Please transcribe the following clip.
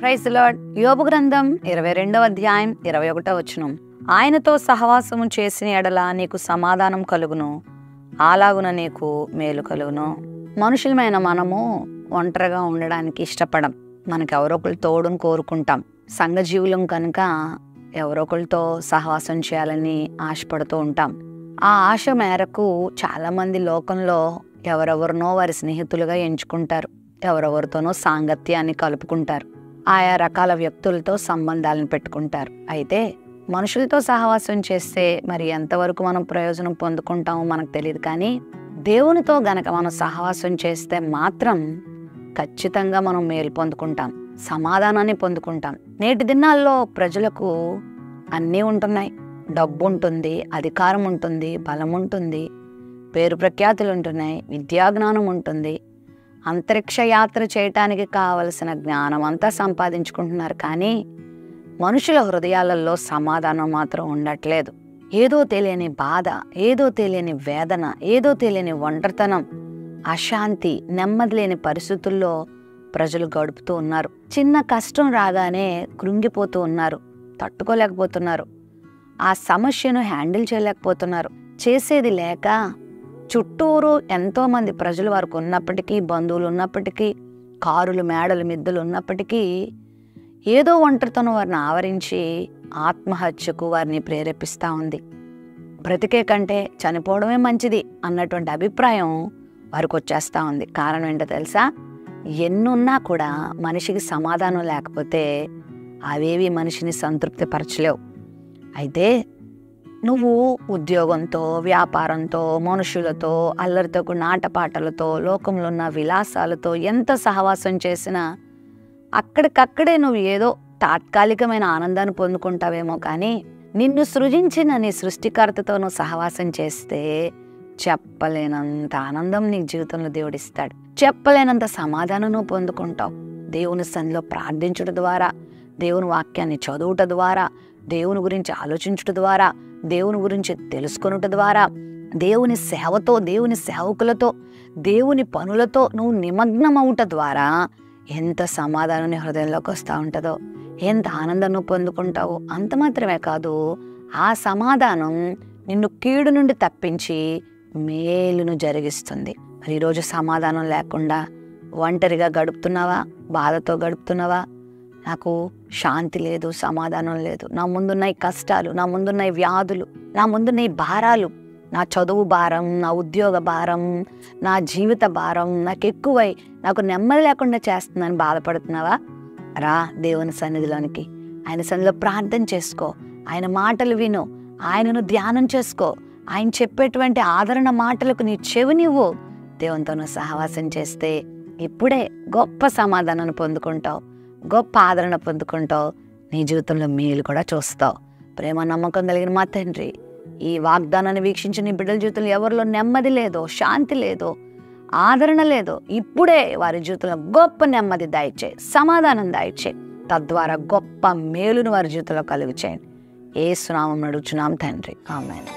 Praise the lord. యోబు గ్రంథం 22వ అధ్యాయం 21వ వచనం. ఆయనతో సహవాసము చేసిన ఎడల నీకు సమాధానం కలుగును, అలాగున నీకు మేలు కలుగును. మనుషులమైన మనము ఒంటరిగా ఉండడానికి ఇష్టపడం. మనకు ఎవరో ఒకరు తోడును కోరుకుంటాం. సంఘజీవులం కనుక ఎవరో ఒకరితో సహవాసం చేయాలని ఆశపడుతూ ఉంటాం. ఆ ఆశ మేరకు చాలామంది లోకంలో ఎవరెవరినో వారి స్నేహితులుగా ఎంచుకుంటారు. ఎవరెవరితోనో సాంగత్యాన్ని కలుపుకుంటారు. ఆయా రకాల వ్యక్తులతో సంబంధాలను పెట్టుకుంటారు. అయితే మనుషులతో సహవాసం చేస్తే మరి ఎంతవరకు మనం ప్రయోజనం పొందుకుంటామో మనకు తెలియదు. కానీ దేవునితో గనక మనం సహవాసం చేస్తే మాత్రం ఖచ్చితంగా మనం మేలు పొందుకుంటాం, సమాధానాన్ని పొందుకుంటాం. నేటి దినాల్లో ప్రజలకు అన్నీ ఉంటున్నాయి. డబ్బు ఉంటుంది, అధికారం ఉంటుంది, బలం ఉంటుంది, పేరు ప్రఖ్యాతులు ఉంటున్నాయి, విద్యాజ్ఞానం ఉంటుంది. అంతరిక్ష యాత్ర చేయటానికి కావలసిన జ్ఞానం అంతా సంపాదించుకుంటున్నారు. కానీ మనుషుల హృదయాలలో సమాధానం మాత్రం ఉండట్లేదు. ఏదో తెలియని బాధ, ఏదో తెలియని వేదన, ఏదో తెలియని ఒంటరితనం, అశాంతి, నెమ్మది లేని పరిస్థితుల్లో ప్రజలు గడుపుతూ ఉన్నారు. చిన్న కష్టం రాగానే కృంగిపోతూ ఉన్నారు, తట్టుకోలేకపోతున్నారు. ఆ సమస్యను హ్యాండిల్ చేయలేకపోతున్నారు. చేసేది లేక చుట్టూరు ఎంతోమంది ప్రజలు వారికి ఉన్నప్పటికీ, బంధువులు ఉన్నప్పటికీ, కారులు మేడలు మిద్దెలు ఉన్నప్పటికీ ఏదో ఒంటరితనం వారిని ఆవరించి ఆత్మహత్యకు వారిని ప్రేరేపిస్తూ ఉంది. బ్రతికే కంటే చనిపోవడమే మంచిది అన్నటువంటి అభిప్రాయం వారికి వచ్చేస్తూ ఉంది. కారణం ఏంటో తెలుసా? ఎన్నున్నా కూడా మనిషికి సమాధానం లేకపోతే అవేవి మనిషిని సంతృప్తిపరచలేవు. అయితే నువ్వు ఉద్యోగంతో, వ్యాపారంతో, మనుషులతో, అల్లరితో, ఆటపాటలతో, లోకంలో ఉన్న విలాసాలతో ఎంత సహవాసం చేసినా అక్కడికక్కడే నువ్వు ఏదో తాత్కాలికమైన ఆనందాన్ని పొందుకుంటావేమో. కానీ నిన్ను సృజించిన నీ సృష్టికర్తతో నువ్వు సహవాసం చేస్తే చెప్పలేనంత ఆనందం నీ జీవితంలో దేవుడిస్తాడు. చెప్పలేనంత సమాధానం నువ్వు పొందుకుంటావు. దేవుని సన్నిధిలో ప్రార్థించడం ద్వారా, దేవుని వాక్యాన్ని చదువుట ద్వారా, దేవుని గురించి ఆలోచించుట ద్వారా, దేవుని గురించి తెలుసుకొనుట ద్వారా, దేవుని సేవతో, దేవుని సేవకులతో, దేవుని పనులతో నువ్వు నిమగ్నమవుట ద్వారా ఎంత సమాధానం నీ హృదయంలోకి వస్తూ ఉంటుందో, ఎంత ఆనందం నువ్వు పొందుకుంటావో. అంత మాత్రమే కాదు, ఆ సమాధానం నిన్ను కీడు నుండి తప్పించి మేలును జరిగిస్తుంది. మరి ఈరోజు సమాధానం లేకుండా ఒంటరిగా గడుపుతున్నావా? బాధతో గడుపుతున్నావా? నాకు శాంతి లేదు, సమాధానం లేదు, నా ముందున్న ఈ కష్టాలు, నా ముందున్న ఈ వ్యాధులు, నా ముందున్న ఈ భారాలు, నా చదువు భారం, నా ఉద్యోగ భారం, నా జీవిత భారం నాకు ఎక్కువై నాకు నెమ్మది లేకుండా చేస్తుందని బాధపడుతున్నావా? రా దేవుని సన్నిధిలోనికి. ఆయన సన్నిధిలో ప్రార్థన చేసుకో, ఆయన మాటలు విను, ఆయనను ధ్యానం చేసుకో. ఆయన చెప్పేటువంటి ఆదరణ మాటలకు నీ చెవినివ్వు. దేవునితో సహవాసం చేస్తే ఇప్పుడే గొప్ప సమాధానాన్ని పొందుకుంటావు, గొప్ప ఆదరణ పొందుకుంటావు, నీ జీవితంలో మేలు కూడా చూస్తావు. ప్రేమ నమ్మకం కలిగిన మా తండ్రి, ఈ వాగ్దానాన్ని వీక్షించిన నీ బిడ్డల జీవితంలో ఎవరిలో నెమ్మది లేదో, శాంతి లేదో, ఆదరణ లేదో, ఇప్పుడే వారి జీవితంలో గొప్ప నెమ్మది దయచేయి, సమాధానం దయచేయి. తద్వారా గొప్ప మేలును వారి జీవితంలో కలుగు చేయండి. యేసు నామమున అడుగుచున్నాం తండ్రి, ఆమేన్.